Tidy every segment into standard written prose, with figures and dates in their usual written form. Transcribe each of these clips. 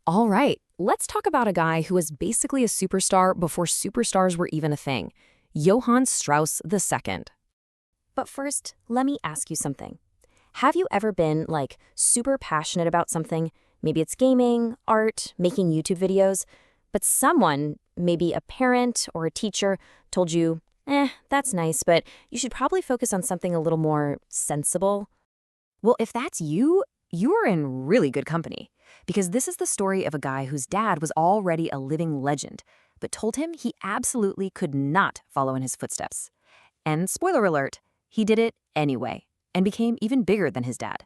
All right, let's talk about a guy who was basically a superstar before superstars were even a thing. Johann Strauss II. But first, let me ask you something. Have you ever been, super passionate about something? Maybe it's gaming, art, making YouTube videos, but someone, maybe a parent or a teacher, told you, that's nice, but you should probably focus on something a little more sensible? Well, if that's you, you're in really good company. Because this is the story of a guy whose dad was already a living legend, but told him he absolutely could not follow in his footsteps. And spoiler alert, he did it anyway, and became even bigger than his dad.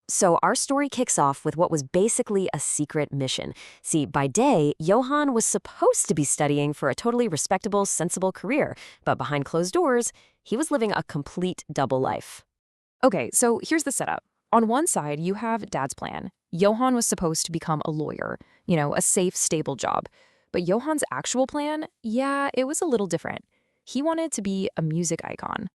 So our story kicks off with what was basically a secret mission. See, by day, Johann was supposed to be studying for a totally respectable, sensible career, but behind closed doors, he was living a complete double life. Okay, so here's the setup. On one side, you have Dad's plan. Johann was supposed to become a lawyer, a safe, stable job. But Johann's actual plan, it was a little different. He wanted to be a music icon.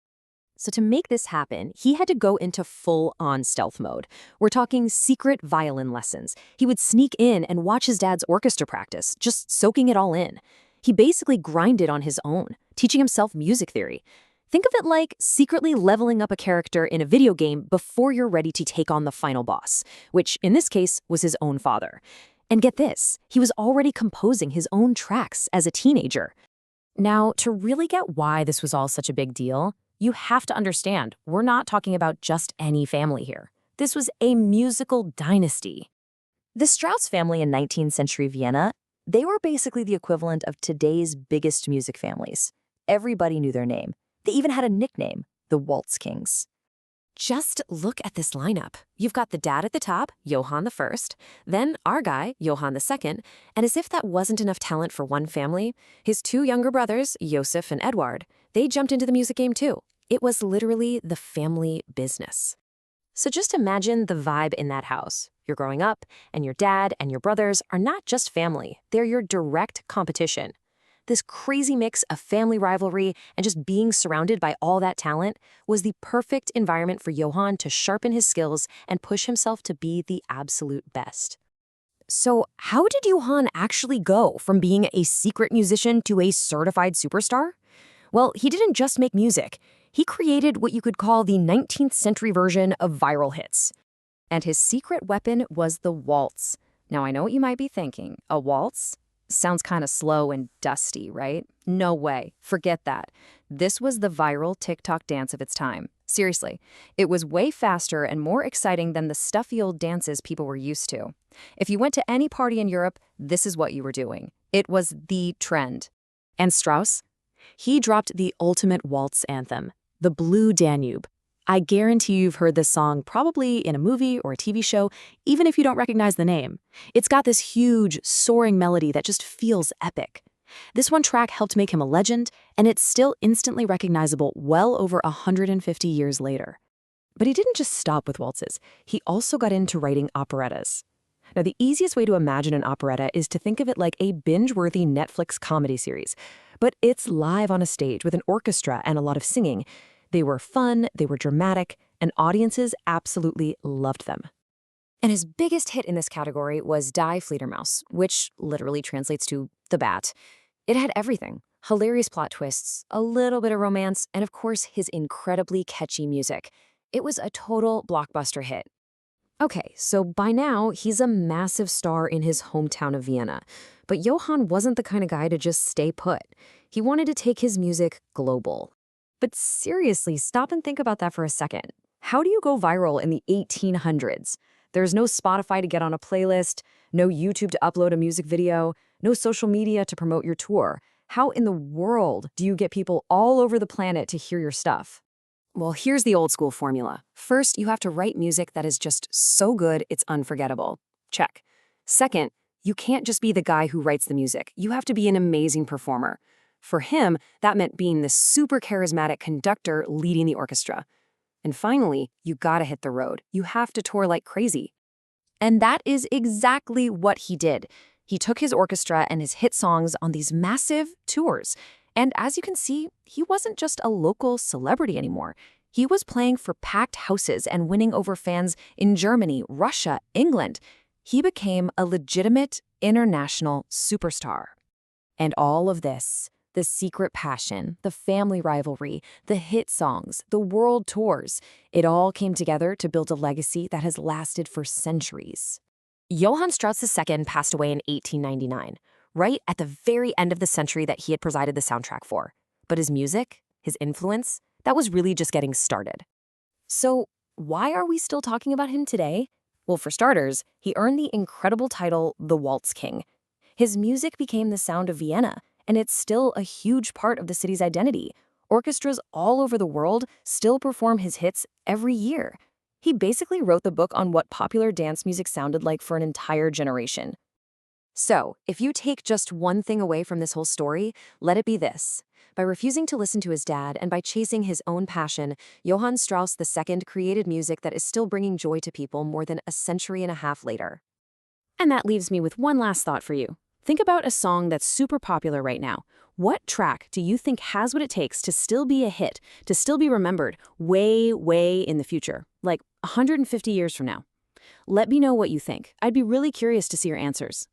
So to make this happen, he had to go into full-on stealth mode. We're talking secret violin lessons. He would sneak in and watch his dad's orchestra practice, just soaking it all in. He basically grinded on his own, teaching himself music theory. Think of it like secretly leveling up a character in a video game before you're ready to take on the final boss, which in this case was his own father. And get this, he was already composing his own tracks as a teenager. Now, to really get why this was all such a big deal, you have to understand, we're not talking about just any family here. This was a musical dynasty. The Strauss family in 19th century Vienna, they were basically the equivalent of today's biggest music families. Everybody knew their name. They even had a nickname, the Waltz Kings. Just look at this lineup. You've got the dad at the top, Johann I, then our guy, Johann II, and as if that wasn't enough talent for one family, his two younger brothers, Joseph and Edward, they jumped into the music game too. It was literally the family business. So just imagine the vibe in that house. You're growing up, and your dad and your brothers are not just family, they're your direct competition. This crazy mix of family rivalry and just being surrounded by all that talent was the perfect environment for Johann to sharpen his skills and push himself to be the absolute best. So how did Johann actually go from being a secret musician to a certified superstar? Well, he didn't just make music. He created what you could call the 19th century version of viral hits. And his secret weapon was the waltz. Now, I know what you might be thinking. A waltz? Sounds kind of slow and dusty, right? No way. Forget that. This was the viral TikTok dance of its time. Seriously, it was way faster and more exciting than the stuffy old dances people were used to. If you went to any party in Europe, this is what you were doing. It was the trend. And Strauss? He dropped the ultimate waltz anthem, the Blue Danube. I guarantee you've heard this song probably in a movie or a TV show, even if you don't recognize the name. It's got this huge, soaring melody that just feels epic. This one track helped make him a legend, and it's still instantly recognizable well over 150 years later. But he didn't just stop with waltzes. He also got into writing operettas. Now, the easiest way to imagine an operetta is to think of it like a binge-worthy Netflix comedy series. But it's live on a stage with an orchestra and a lot of singing. They were fun, they were dramatic, and audiences absolutely loved them. And his biggest hit in this category was Die Fledermaus, which literally translates to The Bat. It had everything: hilarious plot twists, a little bit of romance, and of course his incredibly catchy music. It was a total blockbuster hit. Okay, so by now he's a massive star in his hometown of Vienna. But Johann wasn't the kind of guy to just stay put. He wanted to take his music global. But seriously, stop and think about that for a second. How do you go viral in the 1800s? There's no Spotify to get on a playlist, no YouTube to upload a music video, no social media to promote your tour. How in the world do you get people all over the planet to hear your stuff? Well, here's the old school formula. First, you have to write music that is just so good it's unforgettable. Check. Second, you can't just be the guy who writes the music. You have to be an amazing performer. For him, that meant being the super charismatic conductor leading the orchestra. And finally, you gotta hit the road. You have to tour like crazy. And that is exactly what he did. He took his orchestra and his hit songs on these massive tours. And as you can see, he wasn't just a local celebrity anymore. He was playing for packed houses and winning over fans in Germany, Russia, England. He became a legitimate international superstar. And all of this, the secret passion, the family rivalry, the hit songs, the world tours, it all came together to build a legacy that has lasted for centuries. Johann Strauss II passed away in 1899, right at the very end of the century that he had presided the soundtrack for. But his music, his influence, that was really just getting started. So, why are we still talking about him today? Well, for starters, he earned the incredible title the Waltz King. His music became the sound of Vienna, and it's still a huge part of the city's identity. Orchestras all over the world still perform his hits every year. He basically wrote the book on what popular dance music sounded like for an entire generation. So, if you take just one thing away from this whole story, let it be this. By refusing to listen to his dad and by chasing his own passion, Johann Strauss II created music that is still bringing joy to people more than a century and a half later. And that leaves me with one last thought for you. Think about a song that's super popular right now. What track do you think has what it takes to still be a hit, to still be remembered way, way in the future, like 150 years from now? Let me know what you think. I'd be really curious to see your answers.